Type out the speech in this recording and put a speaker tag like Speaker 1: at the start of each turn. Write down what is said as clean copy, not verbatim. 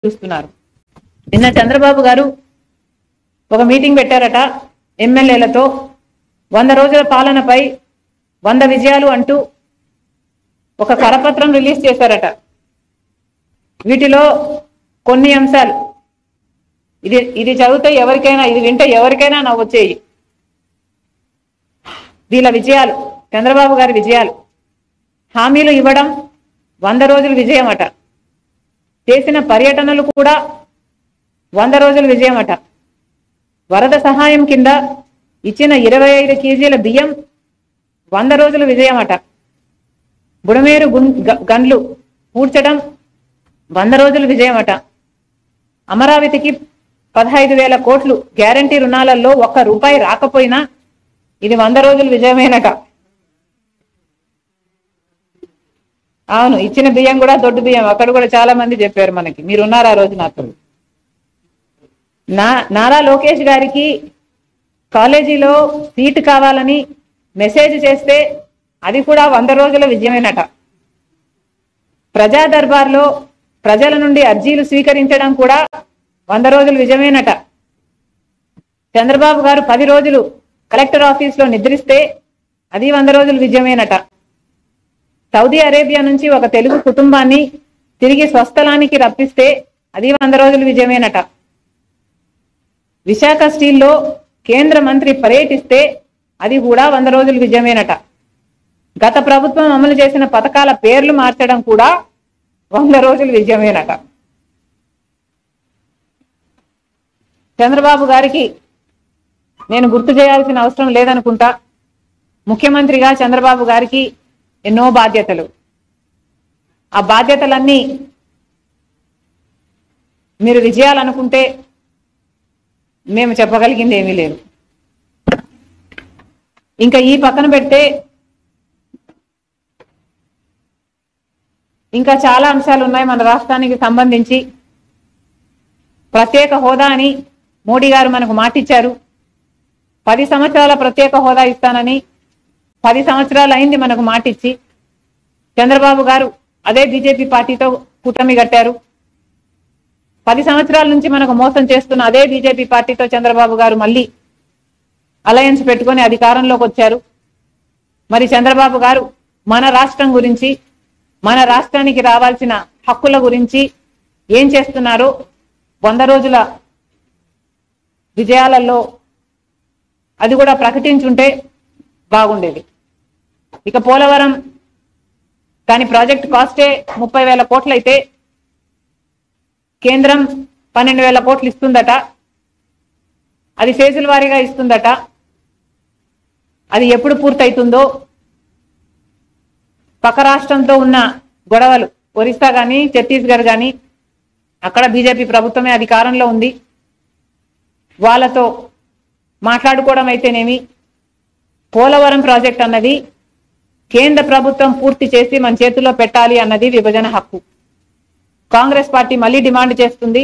Speaker 1: చూస్తున్నారు. నిన్న చంద్రబాబు గారు ఒక మీటింగ్ పెట్టారట ఎమ్మెల్యేలతో. 100 రోజుల పాలనపై 100 విజయాలు అంటూ ఒక కరపత్రం రిలీజ్ చేశారట. వీటిలో కొన్ని అంశాలు ఇది చదివితే ఎవరికైనా, ఇది వింటే ఎవరికైనా నవ్వొచ్చేయి. వీళ్ళ విజయాలు, చంద్రబాబు గారి విజయాలు. హామీలు ఇవ్వడం 100 రోజుల విజయం అట. చేసిన పర్యటనలు కూడా 100 రోజుల విజయం అట. వరద సహాయం కింద ఇచ్చిన 25 కేజీల బియ్యం 100 రోజుల విజయం అట. బుడమేరు గన్లు పూడ్చడం 100 రోజుల విజయం అట. అమరావతికి 15,000 కోట్లు గ్యారంటీ రుణాలలో ₹1 రాకపోయినా ఇది 100 రోజుల విజయమేనట. అవును, ఇచ్చిన బియ్యం కూడా దొడ్డు బియ్యం. అక్కడ కూడా చాలా మంది చెప్పారు మనకి. మీరున్నారు ఆ రోజు నాతో. నారా లోకేష్ గారికి కాలేజీలో సీటు కావాలని మెసేజ్ చేస్తే అది కూడా 100 రోజుల విజయమేనట. ప్రజా దర్బార్లో ప్రజల నుండి అర్జీలు స్వీకరించడం కూడా 100 రోజుల విజయమేనట. చంద్రబాబు గారు 10 రోజులు కలెక్టర్ ఆఫీస్లో నిద్రిస్తే అది 100 రోజుల విజయమేనట. సౌదీ అరేబియా నుంచి ఒక తెలుగు కుటుంబాన్ని తిరిగి స్వస్థలానికి రప్పిస్తే అది 100 రోజుల విజయమేనట. విశాఖ స్టీల్లో కేంద్ర మంత్రి పర్యటిస్తే అది కూడా 100 రోజుల విజయమేనట. గత ప్రభుత్వం అమలు చేసిన పథకాల పేర్లు మార్చడం కూడా 100 రోజుల విజయమేనట. చంద్రబాబు గారికి నేను గుర్తు చేయాల్సిన అవసరం లేదనుకుంటా. ముఖ్యమంత్రిగా చంద్రబాబు గారికి ఎన్నో బాధ్యతలు. ఆ బాధ్యతలన్నీ మీరు విజయాలనుకుంటే మేము చెప్పగలిగింది ఏమీ లేదు. ఇంకా ఈ పక్కన పెడితే ఇంకా చాలా అంశాలు ఉన్నాయి మన రాష్ట్రానికి సంబంధించి. ప్రత్యేక హోదా అని మోడీ గారు మనకు మాటిచ్చారు. 10 సంవత్సరాల ప్రత్యేక హోదా ఇస్తానని 10 సంవత్సరాలు అయింది మనకు మాటిచ్చి. చంద్రబాబు గారు అదే బీజేపీ పార్టీతో కూటమి కట్టారు. 10 సంవత్సరాల నుంచి మనకు మోసం చేస్తున్న అదే బీజేపీ పార్టీతో చంద్రబాబు గారు మళ్ళీ అలయన్స్ పెట్టుకొని అధికారంలోకి వచ్చారు. మరి చంద్రబాబు గారు మన రాష్ట్రం గురించి, మన రాష్ట్రానికి రావాల్సిన హక్కుల గురించి ఏం చేస్తున్నారో 100 రోజుల విజయాలలో అది కూడా ప్రకటించుంటే బాగుండేది. ఇక పోలవరం దాని ప్రాజెక్ట్ కాస్టే 30,000 కోట్లు అయితే కేంద్రం 12,000 కోట్లు ఇస్తుందట. అది ఫేజుల వారీగా ఇస్తుందట. అది ఎప్పుడు పూర్తవుతుందో, పక్క రాష్ట్రంతో ఉన్న గొడవలు, ఒరిస్సా కానీ ఛత్తీస్గఢ్ కానీ, అక్కడ బీజేపీ ప్రభుత్వమే అధికారంలో ఉంది. వాళ్ళతో మాట్లాడుకోవడం అయితేనేమి, పోలవరం ప్రాజెక్ట్ అన్నది కేంద్ర ప్రభుత్వం పూర్తి చేసి మన చేతుల్లో పెట్టాలి అన్నది విభజన హక్కు. కాంగ్రెస్ పార్టీ మళ్ళీ డిమాండ్ చేస్తుంది.